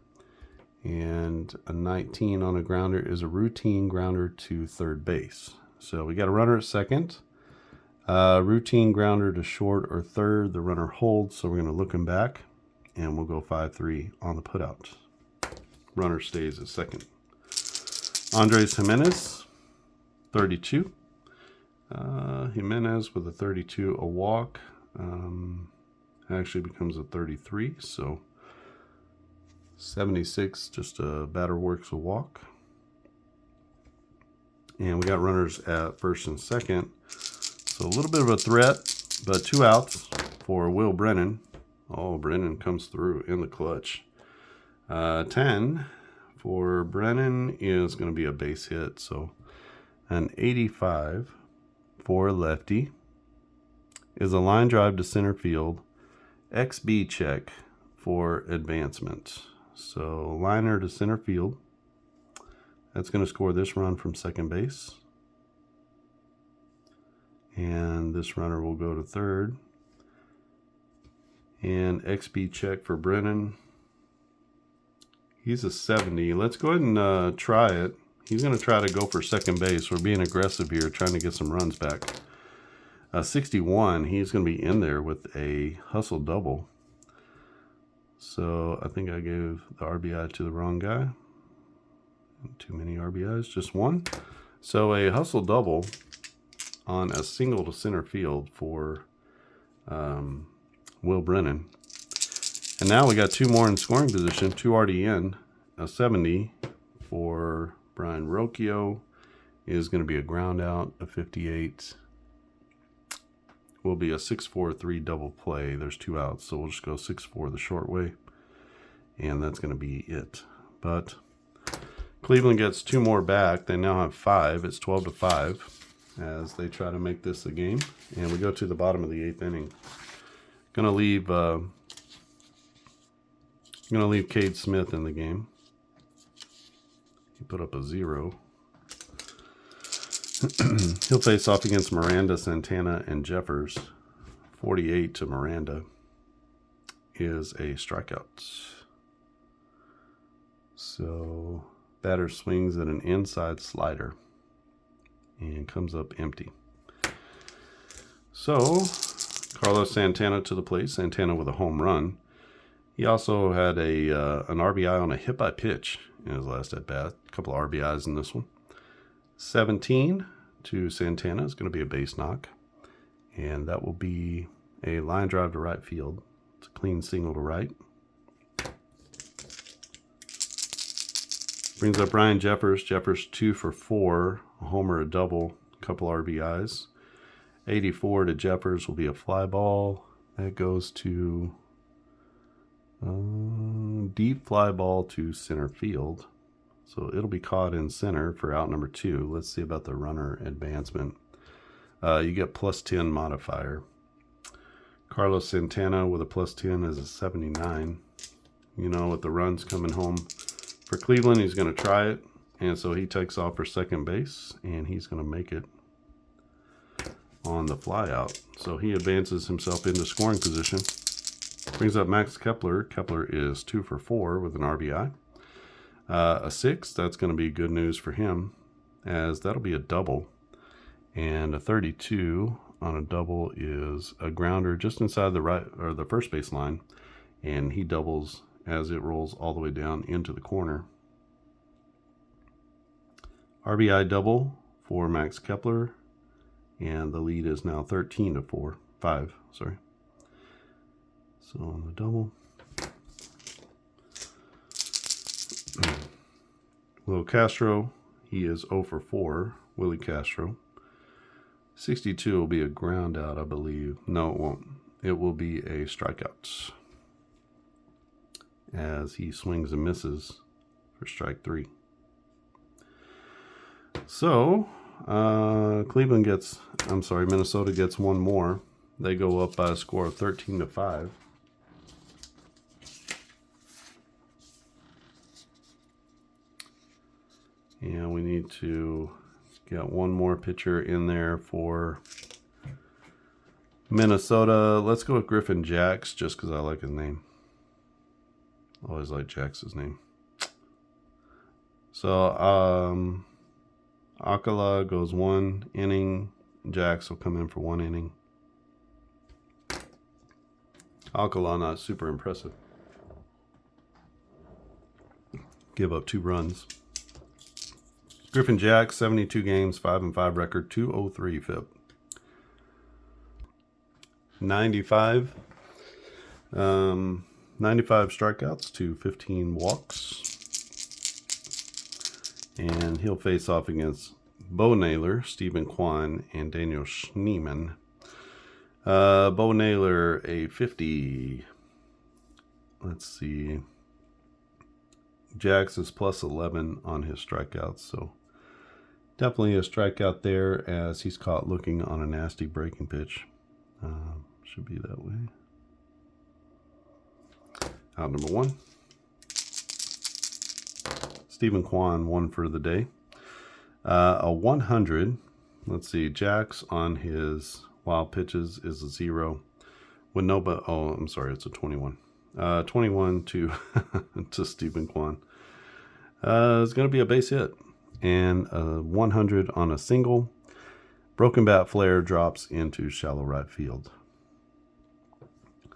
And a 19 on a grounder is a routine grounder to third base. So we got a runner at second. Routine grounder to short or third. The runner holds, so we're going to look him back. And we'll go 5-3 on the putout. Runner stays at second. Andres Jimenez, 32. Jimenez with a 32, a walk. Actually becomes a 33, so 76, just a batter works a walk. And we got runners at first and second. So a little bit of a threat, but 2 outs for Will Brennan. Oh, Brennan comes through in the clutch. 10 for Brennan is going to be a base hit, so an 85 for lefty is a line drive to center field, XB check for advancement. So liner to center field. That's going to score this run from second base. And this runner will go to third. And XB check for Brennan. He's a 70. Let's go ahead and try it. He's going to try to go for second base. We're being aggressive here, trying to get some runs back. 61, he's going to be in there with a hustle double. So I think I gave the RBI to the wrong guy. Too many RBIs, just one. So a hustle double on a single to center field for Will Brennan. And now we got 2 more in scoring position, 2 already in. A 70 for Brian Rocchio is going to be a ground out. A 58 will be a 6-4-3 double play. There's 2 outs, so we'll just go 6-4 the short way. And that's going to be it. But Cleveland gets 2 more back. They now have 5. It's 12-5 as they try to make this a game. And we go to the bottom of the 8th inning. Gonna leave Cade Smith in the game. He put up a 0. He'll face off against Miranda, Santana, and Jeffers. 48 to Miranda is a strikeout. So batter swings at an inside slider and comes up empty. So Carlos Santana to the plate. Santana with a home run. He also had an RBI on a hit by pitch in his last at bat. A couple of RBIs in this one. 17 to Santana is going to be a base knock, and that will be a line drive to right field. It's a clean single to right. Brings up Ryan Jeffers. Jeffers 2 for 4, a homer, a double, a couple RBIs. 84 to Jeffers will be a fly ball. That goes to deep fly ball to center field So it'll be caught in center for out number 2. Let's see about the runner advancement. You get +10 modifier. Carlos Santana with a +10 is a 79. You know, with the runs coming home for Cleveland, he's going to try it. And so he takes off for second base, and he's going to make it on the fly out. So he advances himself into scoring position. Brings up Max Kepler. Kepler is 2 for 4 with an RBI. A 6, that's going to be good news for him, as that'll be a double. And a 32 on a double is a grounder just inside the right or the first base line, and he doubles as it rolls all the way down into the corner. RBI double for Max Kepler, and the lead is now 13 to 5. Sorry. So on the double, Will Castro, he is 0 for 4. Willie Castro. 62 will be a ground out, I believe. No, it won't. It will be a strikeout, as he swings and misses for strike 3. So, Minnesota gets one more. They go up by a score of 13 to 5. And we need to get one more pitcher in there for Minnesota. Let's go with Griffin Jax, just because I like his name. Always like Jax's name. So, Alcala goes 1 inning. Jax will come in for 1 inning. Alcala not super impressive. Give up 2 runs. Griffin Jax, 72 games, 5-5 record, 203 FIP. 95 strikeouts to 15 walks. And he'll face off against Bo Naylor, Stephen Kwan, and Daniel Schneemann. Bo Naylor, a 50. Let's see. Jax is +11 on his strikeouts, so definitely a strikeout there, as he's caught looking on a nasty breaking pitch. Should be that way. Out number 1. Stephen Kwan, 1 for the day. A 100. Let's see. Jax on his wild pitches is a 0. With no, but I'm sorry, it's a 21. 21 to to Stephen Kwan. It's going to be a base hit, and a 100 on a single. Broken bat flare drops into shallow right field.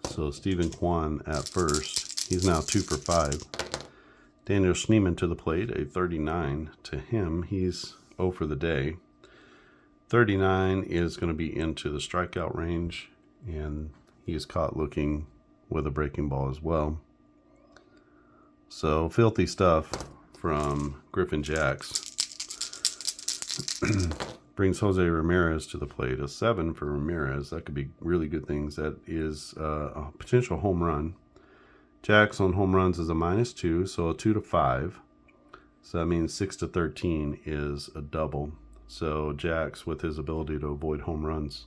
So Stephen Kwan at first. He's now 2 for 5. Daniel Schneemann to the plate, a 39 to him. He's 0 for the day. 39 is going to be into the strikeout range, and he is caught looking with a breaking ball as well. So filthy stuff from Griffin Jax. Brings Jose Ramirez to the plate, a 7 for Ramirez. That could be really good things. That is a potential home run. Jax on home runs is a -2, so a 2 to 5. So that means 6 to 13 is a double. So Jax, with his ability to avoid home runs,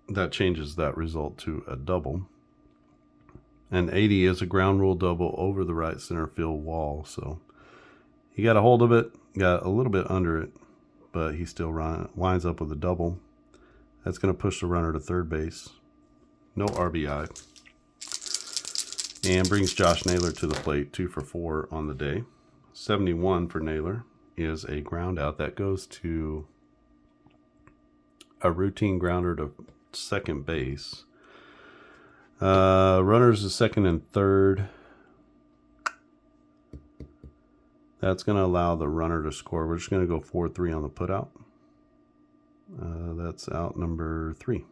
that changes that result to a double. And 80 is a ground rule double over the right center field wall. So he got a hold of it, got a little bit under it, but he still winds up with a double. That's going to push the runner to third base. No RBI. And brings Josh Naylor to the plate, 2 for 4 on the day. 71 for Naylor is a ground out. That goes to a routine grounder to second base. Runners is second and third. That's going to allow the runner to score. We're just going to go 4-3 on the putout. That's out number 3.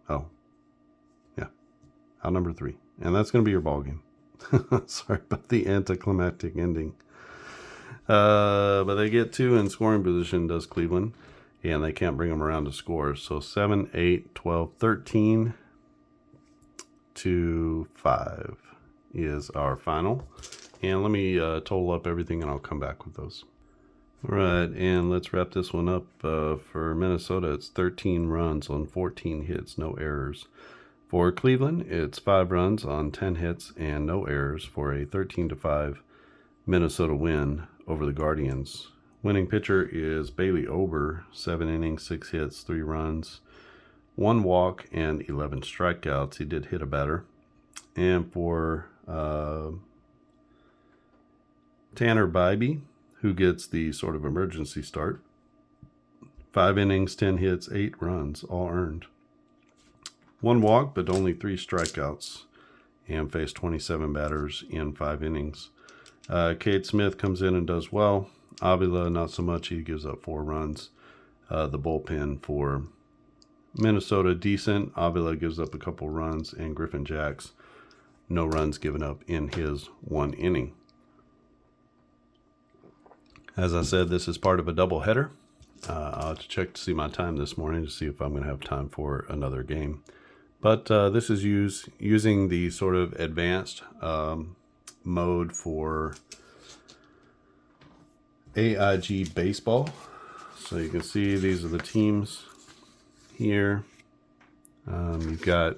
Oh, yeah, out number 3. And that's going to be your ball game. Sorry about the anticlimactic ending. But they get 2 in scoring position, does Cleveland. And they can't bring them around to score. So 7, 8, 12, 13 to 5 is our final. And let me total up everything and I'll come back with those. All right, and let's wrap this one up. For Minnesota, it's 13 runs on 14 hits, no errors. For Cleveland, it's 5 runs on 10 hits and no errors for a 13-5 Minnesota win over the Guardians. Winning pitcher is Bailey Ober, 7 innings, 6 hits, 3 runs, 1 walk, and 11 strikeouts. He did hit a batter. And for Tanner Bybee, who gets the sort of emergency start, 5 innings, 10 hits, 8 runs, all earned. 1 walk, but only 3 strikeouts, and faced 27 batters in 5 innings. Cade Smith comes in and does well. Avila, not so much. He gives up 4 runs. The bullpen for Minnesota, decent. Avila gives up a couple runs, and Griffin Jacks, no runs given up in his 1 inning. As I said, this is part of a doubleheader. I'll have to check to see my time this morning to see if I'm going to have time for another game. But this is using the sort of advanced mode for AIG Baseball. So you can see these are the teams here. You've got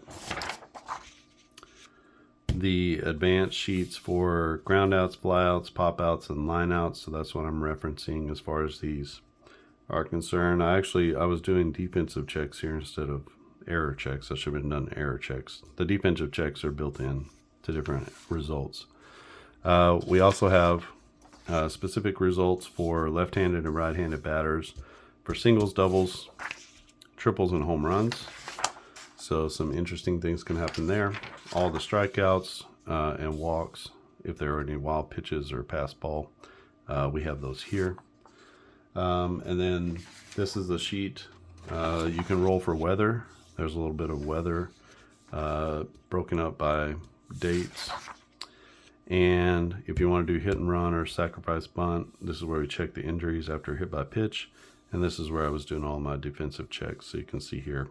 the advanced sheets for groundouts, flyouts, popouts, and lineouts. So that's what I'm referencing as far as these are concerned. I was doing defensive checks here instead of error checks. I should have done error checks. The defensive checks are built in to different results. We also have specific results for left-handed and right-handed batters for singles, doubles, triples, and home runs. So some interesting things can happen there. All the strikeouts and walks, if there are any wild pitches or pass ball, we have those here. And then this is the sheet. You can roll for weather. There's a little bit of weather broken up by dates. And if you want to do hit and run or sacrifice bunt, this is where we check the injuries after hit by pitch. And this is where I was doing all my defensive checks. So you can see here,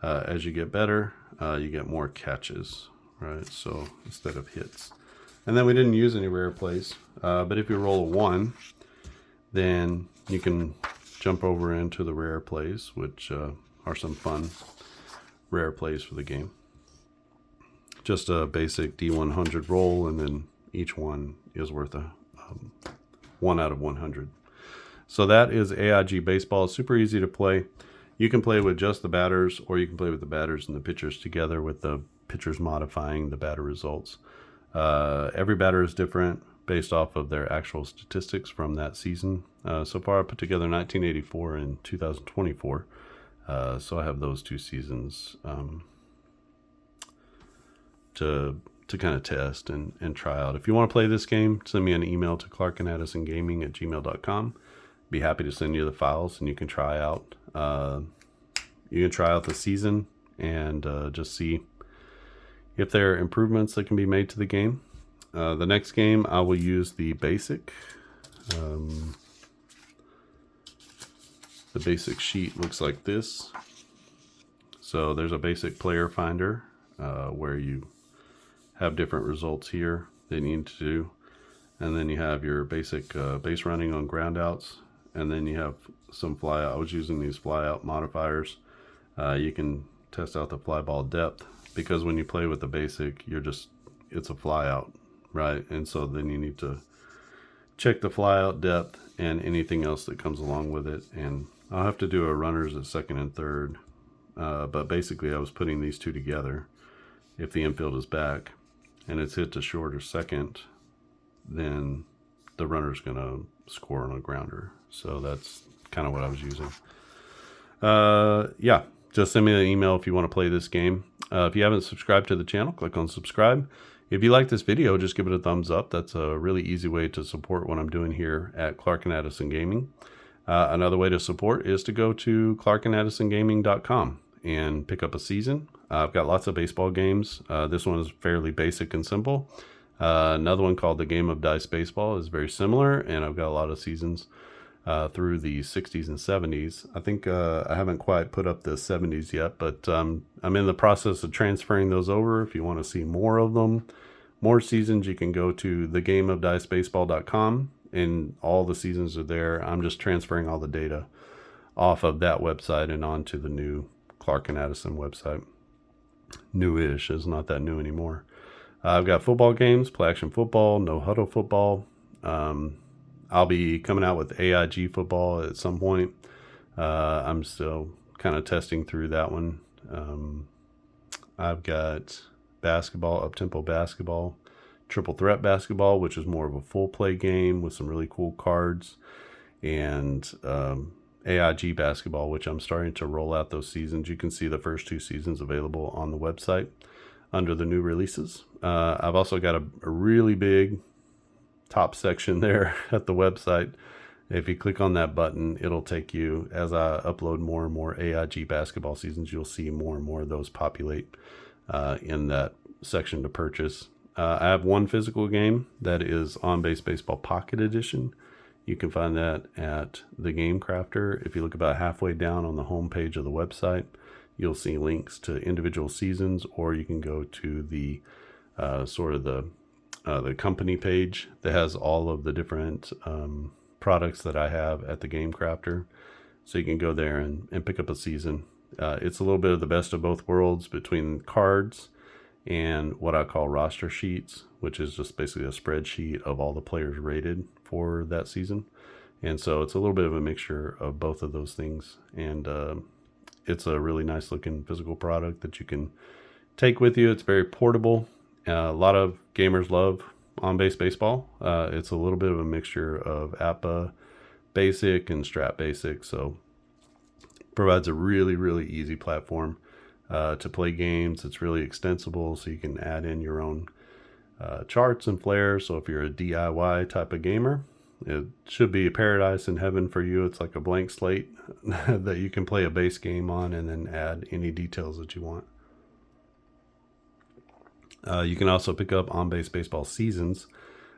as you get better, you get more catches, right? So instead of hits. And then we didn't use any rare plays. But if you roll a 1, then you can jump over into the rare plays, which are some fun rare plays for the game. Just a basic D100 roll, and then each one is worth a 1 out of 100. So that is AIG Baseball. It's super easy to play. You can play with just the batters, or you can play with the batters and the pitchers together, with the pitchers modifying the batter results. Every batter is different based off of their actual statistics from that season. So far I put together 1984 and 2024. So I have those 2 seasons to kind of test and try out. If you want to play this game, send me an email to clarkaddisongaming@gmail.com. Be happy to send you the files, and you can try out the season and just see if there are improvements that can be made to the game. The next game I will use the basic. The basic sheet looks like this. So there's a basic player finder where you have different results here that you need to do. And then you have your basic base running on groundouts. And then you have some fly out. I was using these fly out modifiers. You can test out the fly ball depth, because when you play with the basic, it's a fly out, right? And so then you need to check the fly out depth and anything else that comes along with it. And I'll have to do a runners at second and third. But basically I was putting these 2 together. If the infield is back and it's hit to short or second, then the runner's going to score on a grounder. So that's kind of what I was using. Yeah, just send me an email if you want to play this game. If you haven't subscribed to the channel, click on subscribe. If you like this video, just give it a thumbs up. That's a really easy way to support what I'm doing here at Clark Addison Gaming. Another way to support is to go to clarkaddisongaming.com and pick up a season. I've got lots of baseball games. This one is fairly basic and simple. Another one called The Game of Dice Baseball is very similar, and I've got a lot of seasons through the 60s and 70s. I think I haven't quite put up the 70s yet, but I'm in the process of transferring those over. If you want to see more of them, more seasons, you can go to thegameofdicebaseball.com, and all the seasons are there. I'm just transferring all the data off of that website and onto the new Clark Addison website. Newish, is not that new anymore. I've got football games, play action football, no huddle football. I'll be coming out with AIG football at some point. I'm still kind of testing through that one. I've got basketball, up-tempo basketball, triple threat basketball, which is more of a full play game with some really cool cards, and AIG basketball, which I'm starting to roll out those seasons. You can see the first 2 seasons available on the website under the new releases. I've also got a really big top section there at the website. If you click on that button, it'll take you, as I upload more and more AIG basketball seasons, you'll see more and more of those populate in that section to purchase. I have one physical game that is On Base Baseball Pocket Edition. You can find that at the Game Crafter. If you look about halfway down on the home page of the website, you'll see links to individual seasons, or you can go to the the company page that has all of the different products that I have at the Game Crafter. So you can go there and pick up a season. It's a little bit of the best of both worlds between cards and what I call roster sheets, which is just basically a spreadsheet of all the players rated for that season. And so it's a little bit of a mixture of both of those things. And it's a really nice looking physical product that you can take with you. It's very portable. A lot of gamers love On Base Baseball. It's a little bit of a mixture of APBA Basic and Strat Basic. So provides a really, really easy platform to play games. It's really extensible, so you can add in your own charts and flares. So if you're a DIY type of gamer, it should be a paradise in heaven for you. It's like a blank slate that you can play a base game on and then add any details that you want. You can also pick up On Base Baseball seasons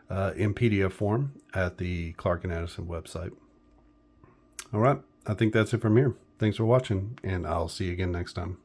in PDF form at the Clark and Addison website. All right, I think that's it from here. Thanks for watching, and I'll see you again next time.